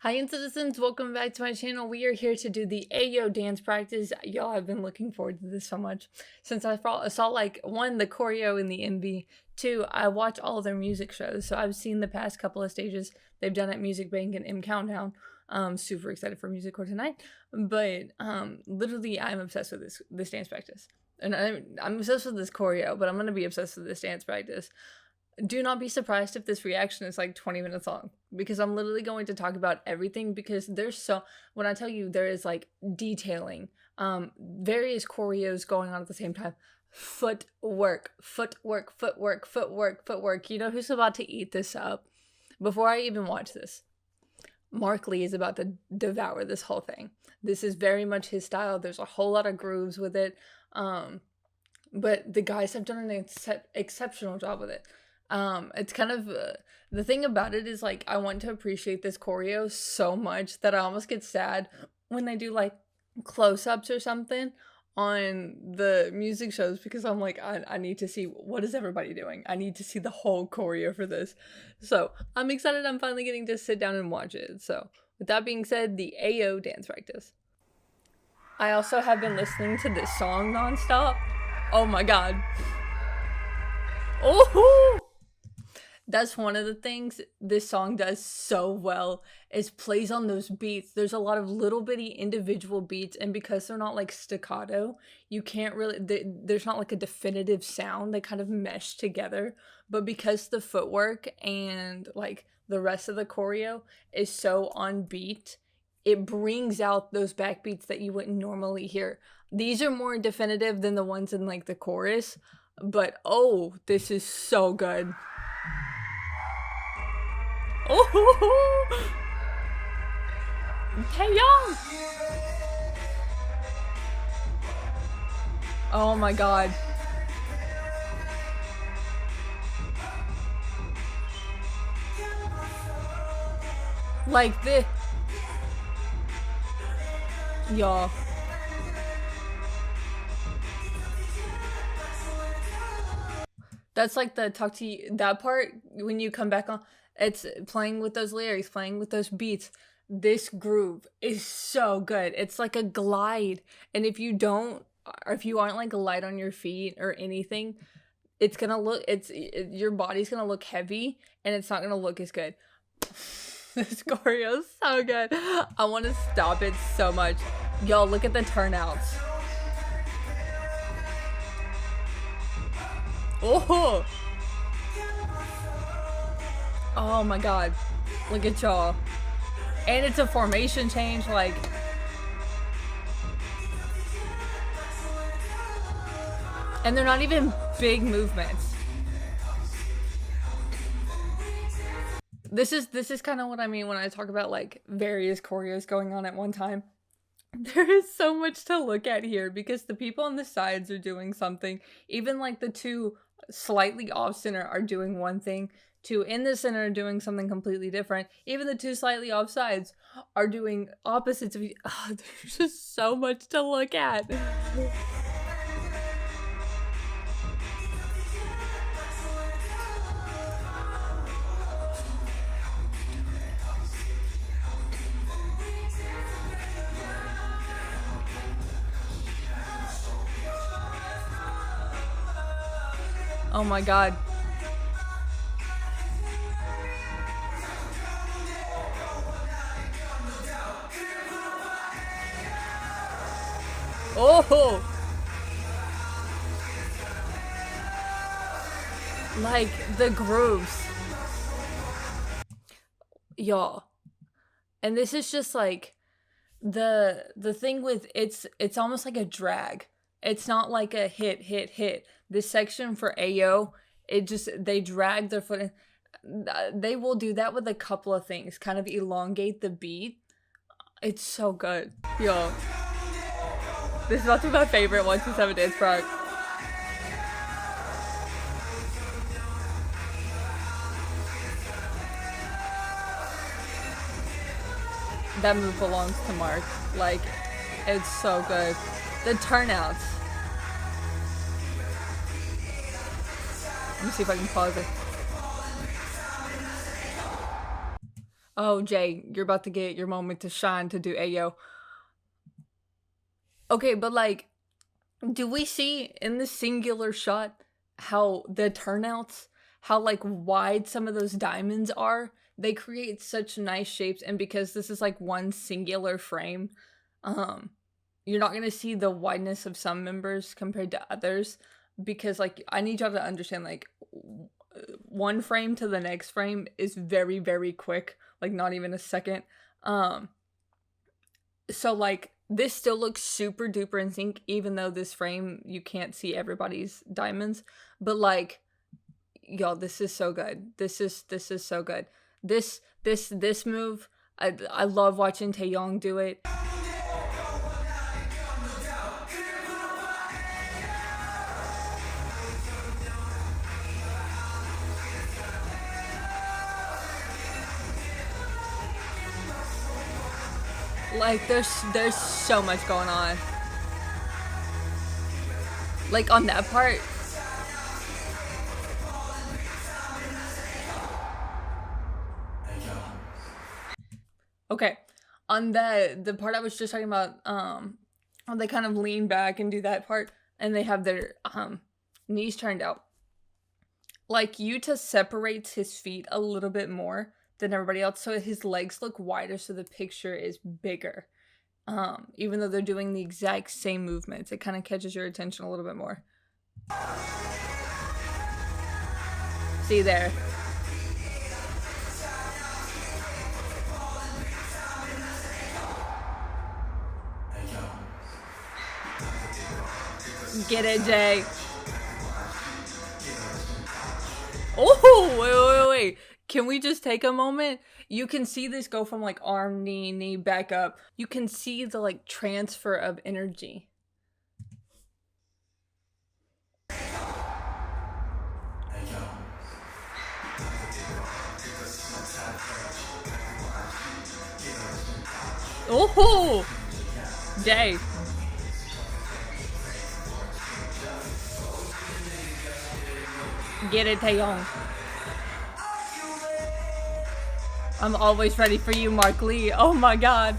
Hi and citizens, welcome back to my channel. We are here to do the Ayo dance practice. Y'all, I've been looking forward to this so much since I saw like one, the choreo in the MV, two, I watch all of their music shows. So I've seen the past couple of stages they've done at Music Bank and M Countdown. Super excited for Music Core tonight. But literally I'm obsessed with this dance practice. And I'm obsessed with this choreo, but I'm gonna be obsessed with this dance practice. Do not be surprised if this reaction is like 20 minutes long, because I'm literally going to talk about everything, because when I tell you there is like detailing, various choreos going on at the same time, footwork, you know who's about to eat this up before I even watch this? Mark Lee is about to devour this whole thing. This is very much his style. There's a whole lot of grooves with it, but the guys have done an exceptional job with it. It's kind of the thing about it is like I want to appreciate this choreo so much that I almost get sad when they do like close-ups or something on the music shows, because I'm like, I need to see what is everybody doing. I need to see the whole choreo for this. So I'm excited I'm finally getting to sit down and watch it. So with that being said, the Ayo dance practice. I also have been listening to this song nonstop. Oh my god. Oh! That's one of the things this song does so well, is plays on those beats. There's a lot of little bitty individual beats, and because they're not like staccato, you can't really, there's not like a definitive sound. They kind of mesh together, but because the footwork and like the rest of the choreo is so on beat, it brings out those backbeats that you wouldn't normally hear. These are more definitive than the ones in like the chorus, but oh, this is so good. Oh, Taeyong! Oh my god. Like this. Y'all. That's like the talk to you, that part when you come back on. It's playing with those lyrics, playing with those beats. This groove is so good. It's like a glide. And if you don't, or if you aren't like light on your feet or anything, it's gonna look, your body's gonna look heavy and it's not gonna look as good. This choreo is so good. I want to stop it so much. Y'all, look at the turnouts. Oh! Oh my god. Look at y'all. And it's a formation change, like. And they're not even big movements. This is kind of what I mean when I talk about like various choreos going on at one time. There is so much to look at here, because the people on the sides are doing something. Even like the two slightly off center are doing one thing. Two in the center are doing something completely different. Even the two slightly off sides are doing opposites of each. Oh, there's just so much to look at. Oh my god. Oh! Like the grooves. Y'all. And this is just like the thing with it's almost like a drag. It's not like a hit. This section for Ayo, they drag their foot in. They will do that with a couple of things, kind of elongate the beat. It's so good. Yo. This is about to be my favorite 127 dance prog. That move belongs to Mark. Like, it's so good. The turnouts. Let me see if I can pause it. Oh, Jay, you're about to get your moment to shine to do Ayo. Okay, but like, do we see in the singular shot how the turnouts, how like wide some of those diamonds are? They create such nice shapes, and because this is like one singular frame, um, you're not gonna see the wideness of some members compared to others. Because like I need y'all to understand, like one frame to the next frame is very very quick, like not even a second. Um, so like this still looks super duper in sync, even though this frame you can't see everybody's diamonds. But like, y'all, this is so good. This is so good. This move, I love watching Taeyong do it. Like there's so much going on. Like on that part, okay. On the part I was just talking about, when they kind of lean back and do that part, and they have their knees turned out. Like Yuta separates his feet a little bit more than everybody else, so his legs look wider, so the picture is bigger. Even though they're doing the exact same movements, it kind of catches your attention a little bit more. See there. Get it, Jay. Oh, wait. Can we just take a moment? You can see this go from like arm, knee, back up. You can see the like transfer of energy. Oh, Jay. Get it, Taeyong. I'm always ready for you, Mark Lee. Oh my god.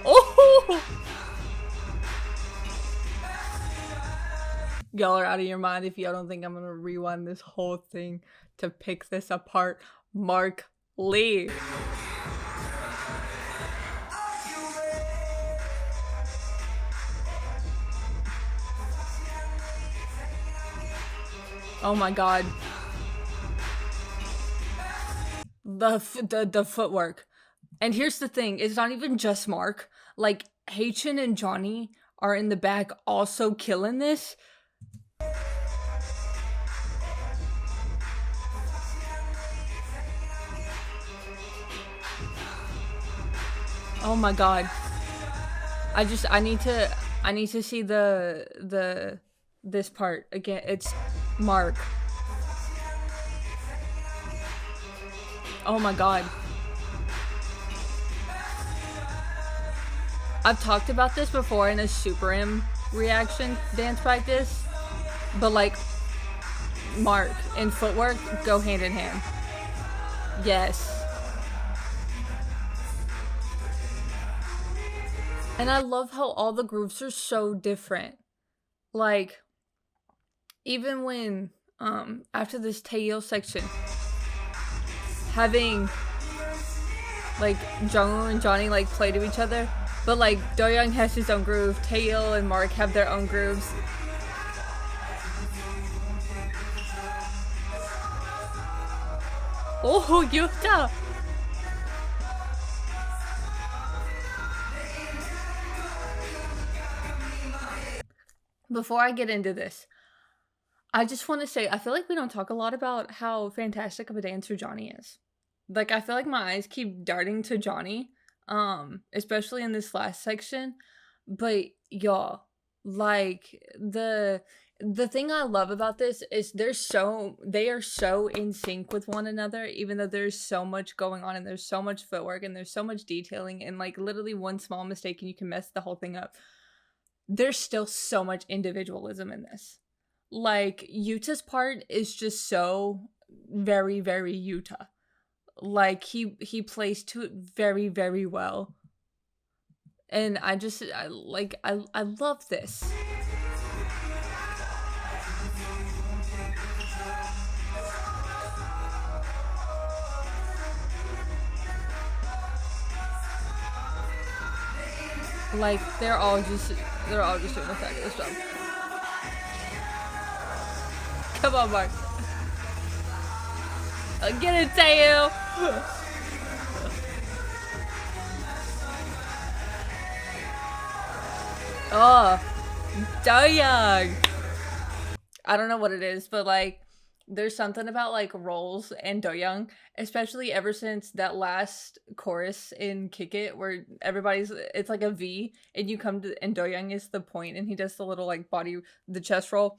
Oh! Y'all are out of your mind if y'all don't think I'm gonna rewind this whole thing to pick this apart. Mark Lee. Oh my god. The footwork. And here's the thing, it's not even just Mark. Like Haechin and Johnny are in the back also killing this. Oh my god. I need to see this part again. It's Mark. Oh my god. I've talked about this before in a Super M reaction dance practice, but like Mark and footwork go hand in hand. Yes. And I love how all the grooves are so different. Like, even when, after this Taeyo section, having, like, Jungwoo and Johnny, like, play to each other, but, like, Doyoung has his own groove, Taeyo and Mark have their own grooves. Oh, Yuta! Before I get into this, I just want to say, I feel like we don't talk a lot about how fantastic of a dancer Johnny is. Like, I feel like my eyes keep darting to Johnny, especially in this last section. But y'all, like the thing I love about this is they are so in sync with one another, even though there's so much going on and there's so much footwork and there's so much detailing, and like literally one small mistake and you can mess the whole thing up. There's still so much individualism in this. Like Yuta's part is just so very, very Yuta. Like he plays to it very, very well. And I love this. Like they're all just doing a fabulous job. Come on, Mark. Get it, Tayo. Oh, Doyoung. I don't know what it is, but like there's something about like roles and Doyoung, especially ever since that last chorus in Kick It where it's like a V and you come to and Doyoung is the point and he does the little like the chest roll.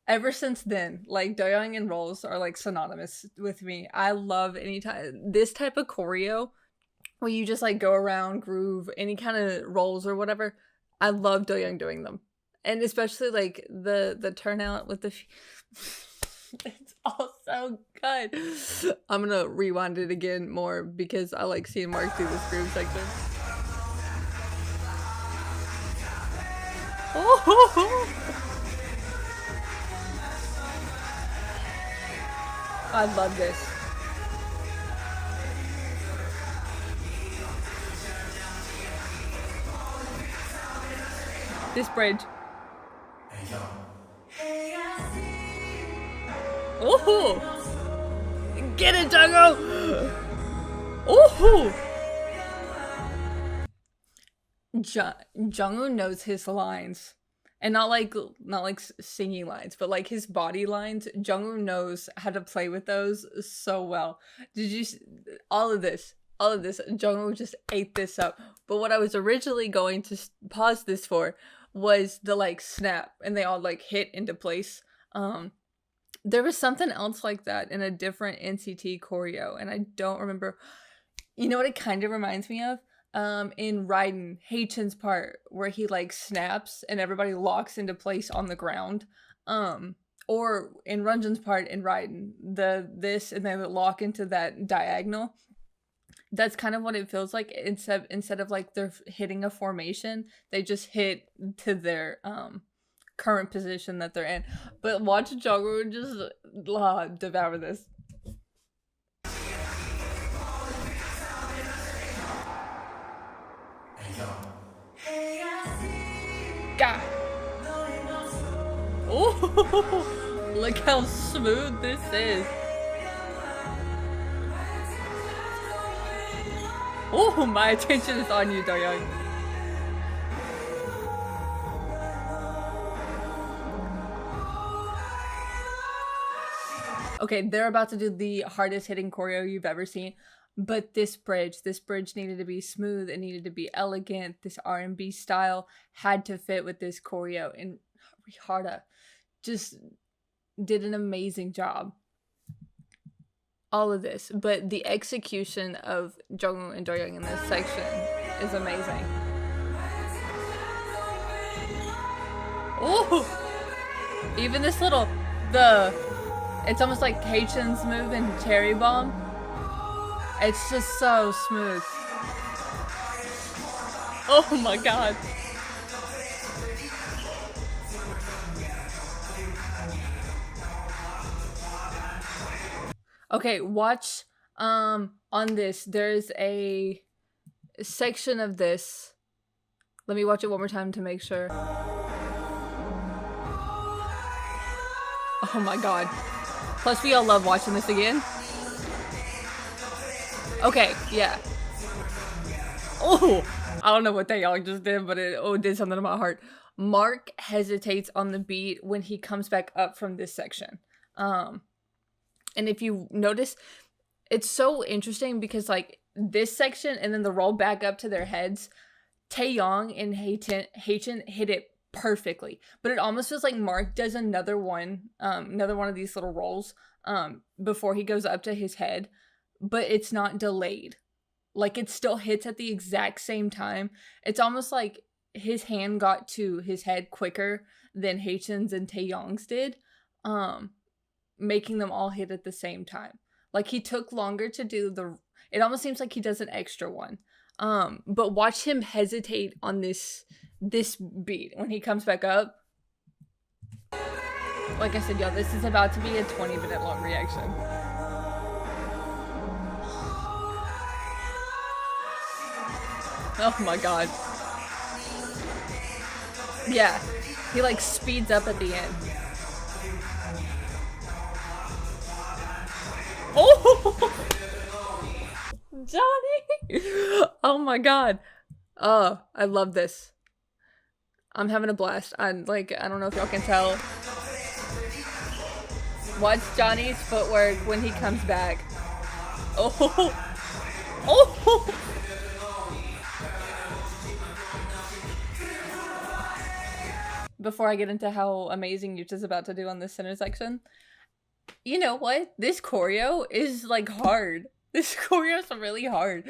Ever since then, like Doyoung and roles are like synonymous with me. I love this type of choreo where you just like go around, groove, any kind of rolls or whatever. I love Doyoung doing them. And especially like the turnout with the it's all so good. I'm gonna rewind it again more because I like seeing Mark do this groove section. Oh, I love this. This bridge. Oh, get it, Jungle! Oh, Jungwoo knows his lines, and not like singing lines, but like his body lines. Jungwoo knows how to play with those so well. Did you all of this? All of this, Jungwoo just ate this up. But what I was originally going to pause this for was the like snap, and they all like hit into place. There was something else like that in a different NCT choreo, and I don't remember. You know what it kind of reminds me of? In Raiden, Haechan's part where he like snaps and everybody locks into place on the ground. Or in Runjin's part in Raiden, this and they lock into that diagonal. That's kind of what it feels like. Instead of like they're hitting a formation, they just hit to their current position that they're in. But watch Jungwoo just devour this. God. Oh, look how smooth this is. Oh, my attention is on you, Doyoung. Okay, they're about to do the hardest hitting choreo you've ever seen. But this bridge needed to be smooth. It needed to be elegant. This R&B style had to fit with this choreo. And HATA just did an amazing job. All of this. But the execution of Jungwoo and Doyoung in this section is amazing. Oh! Even this little, it's almost like Haechan's move in Cherry Bomb. It's just so smooth. Oh my god. Okay, watch on this. There's a section of this. Let me watch it one more time to make sure. Oh my god. Plus we all love watching this again. Okay, yeah. Oh, I don't know what they all just did, but it did something to my heart. Mark hesitates on the beat when he comes back up from this section. And if you notice, it's so interesting because like this section and then the roll back up to their heads, Taeyong and Haechan hit it perfectly. But it almost feels like Mark does another one of these little rolls before he goes up to his head. But it's not delayed. Like, it still hits at the exact same time. It's almost like his hand got to his head quicker than Haechan's and Taeyong's did, making them all hit at the same time. Like he took longer to do it almost seems like he does an extra one. But watch him hesitate on this beat when he comes back up. Like I said, y'all, this is about to be a 20-minute long reaction. Oh my god. Yeah, he like speeds up at the end. Oh, Johnny! Oh my god. Oh, I love this. I'm having a blast. I don't know if y'all can tell. Watch Johnny's footwork when he comes back. Oh, oh. Before I get into how amazing Yuta's about to do on this center section, you know what? This choreo is like hard. This choreo is really hard,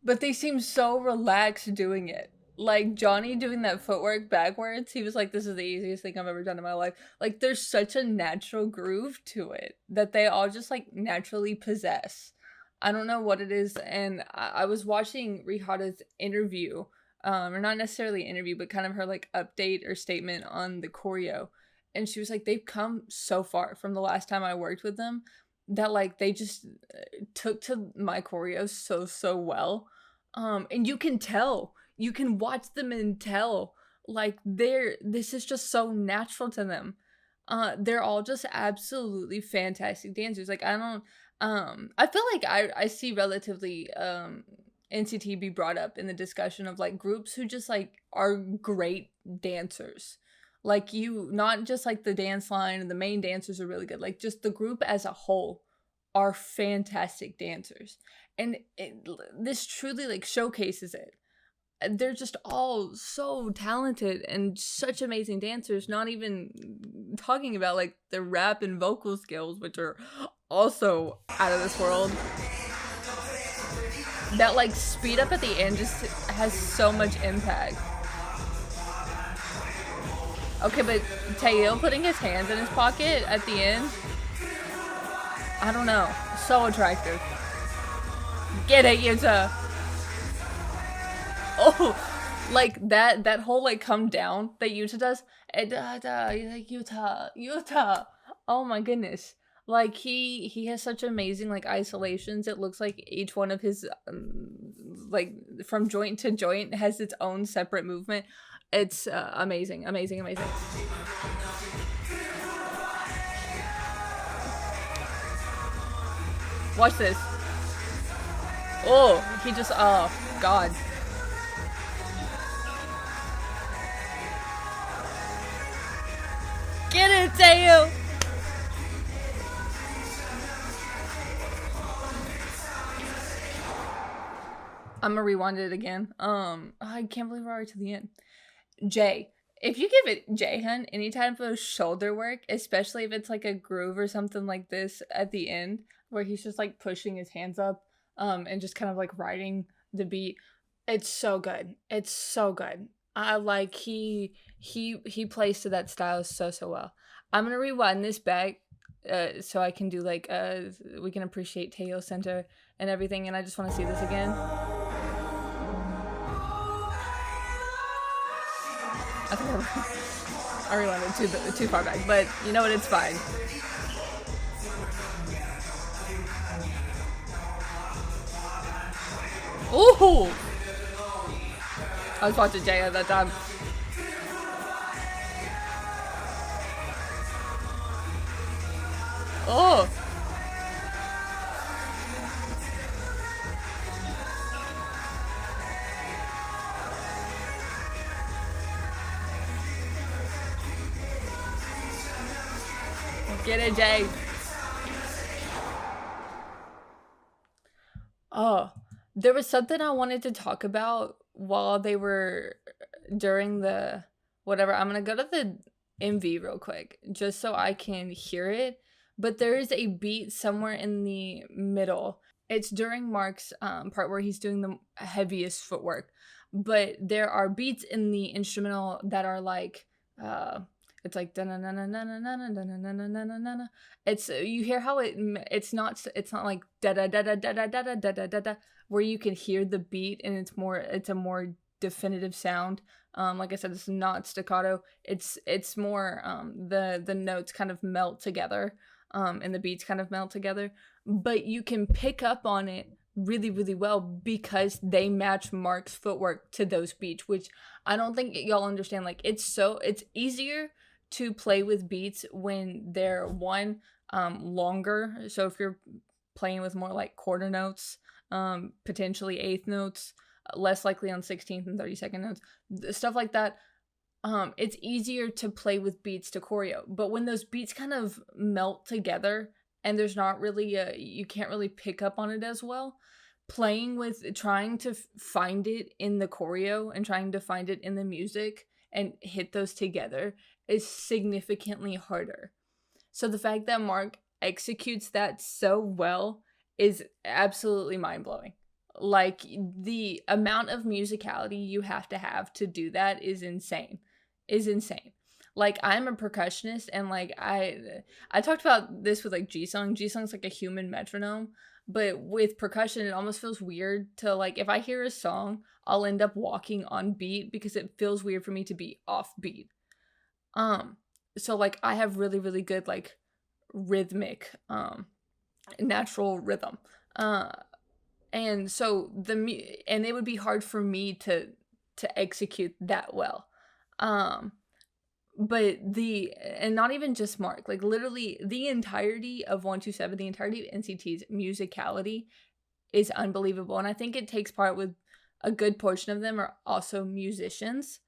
but they seem so relaxed doing it. Like Johnny doing that footwork backwards, he was like, this is the easiest thing I've ever done in my life. Like there's such a natural groove to it that they all just like naturally possess. I don't know what it is. And I was watching RIE interview, or not necessarily interview, but kind of her like update or statement on the choreo. And she was like, they've come so far from the last time I worked with them that like they just took to my choreo so well. And you can tell. You can watch them and tell like this is just so natural to them. They're all just absolutely fantastic dancers. Like I feel like I see relatively NCT be brought up in the discussion of like groups who just like are great dancers. Like not just like the dance line and the main dancers are really good. Like just the group as a whole are fantastic dancers. And this truly like showcases it. They're just all so talented and such amazing dancers, not even talking about like their rap and vocal skills, which are also out of this world. That like speed up at the end just has so much impact. Okay, but Taeyil putting his hands in his pocket at the end, I don't know, so attractive. Get it, Yuta. Oh, like that whole like come down that Yuta does. Like Yuta. Oh my goodness. Like he has such amazing like isolations. It looks like each one of his like from joint to joint has its own separate movement. It's amazing. Watch this. Oh, he just oh god. Get it, Taeyil! I'm gonna rewind it again. I can't believe we're already to the end. Jay. If you give it Jaehyun any type of shoulder work, especially if it's like a groove or something like this at the end, where he's just like pushing his hands up, and just kind of like riding the beat, it's so good. It's so good. I like he plays to that style so well. I'm gonna rewind this back, so I can do like we can appreciate Taeyil Center and everything, and I just want to see this again. I think I rewound it too far back, but you know what? It's fine. Ooh! I was watching Jay at that time. Oh! Get it, Jay. Oh, there was something I wanted to talk about while they were during the whatever. I'm gonna go to the MV real quick just so I can hear it. But there is a beat somewhere in the middle. It's during Mark's part where he's doing the heaviest footwork. But there are beats in the instrumental that are like It's like it's you hear how it's not like da da da da da da da da da da da where you can hear the beat and it's a more definitive sound. Like I said, it's not staccato. It's more the notes kind of melt together, and the beats kind of melt together. But you can pick up on it really, really well because they match Mark's footwork to those beats, which I don't think y'all understand. Like it's easier to play with beats when they're longer. So if you're playing with more like quarter notes, potentially eighth notes, less likely on 16th and 32nd notes, stuff like that. It's easier to play with beats to choreo, but when those beats kind of melt together and there's not really you can't really pick up on it as well, trying to find it in the choreo and trying to find it in the music and hit those together is significantly harder. So the fact that Mark executes that so well is absolutely mind-blowing. Like the amount of musicality you have to do that is insane. Like I'm a percussionist, and like I talked about this with like G-Sung. G-Sung's like a human metronome, but with percussion it almost feels weird to, like, if I hear a song, I'll end up walking on beat because it feels weird for me to be off beat. So like I have really, really good like rhythmic natural rhythm. And so and it would be hard for me to execute that well. But and not even just Mark, like literally the entirety of 127, the entirety of NCT's musicality is unbelievable. And I think it takes part with a good portion of them are also musicians.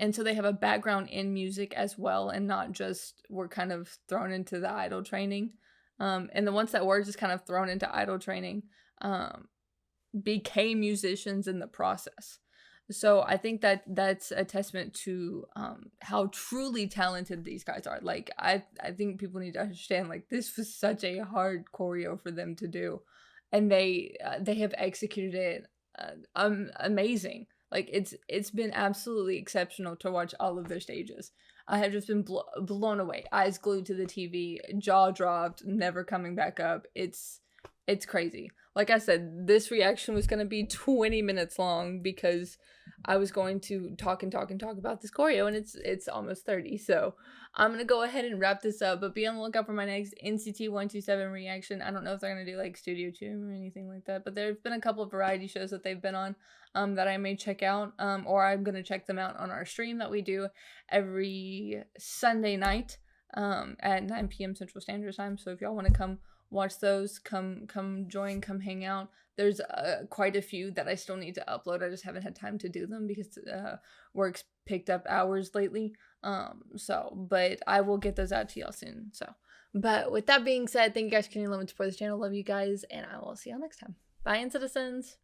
And so they have a background in music as well, and not just were kind of thrown into the idol training. And the ones that were just kind of thrown into idol training became musicians in the process. So I think that that's a testament to how truly talented these guys are. Like I think people need to understand, like, this was such a hard choreo for them to do, and they have executed it amazing. Like it's been absolutely exceptional to watch all of their stages. I have just been blown away, eyes glued to the TV, jaw dropped, never coming back up. It's crazy. Like I said, this reaction was going to be 20 minutes long because I was going to talk about this choreo, and it's almost 30. So I'm going to go ahead and wrap this up, but be on the lookout for my next NCT 127 reaction. I don't know if they're going to do like Studio 2 or anything like that, but there's been a couple of variety shows that they've been on that I may check out, or I'm going to check them out on our stream that we do every Sunday night at 9 p.m. Central Standard Time. So if y'all want to come watch those, come join, come hang out. There's quite a few that I still need to upload. I just haven't had time to do them because work's picked up hours lately. But I will get those out to y'all soon. So, but with that being said, thank you guys for continuing to support this channel. Love you guys, and I will see y'all next time. Bye, citizens.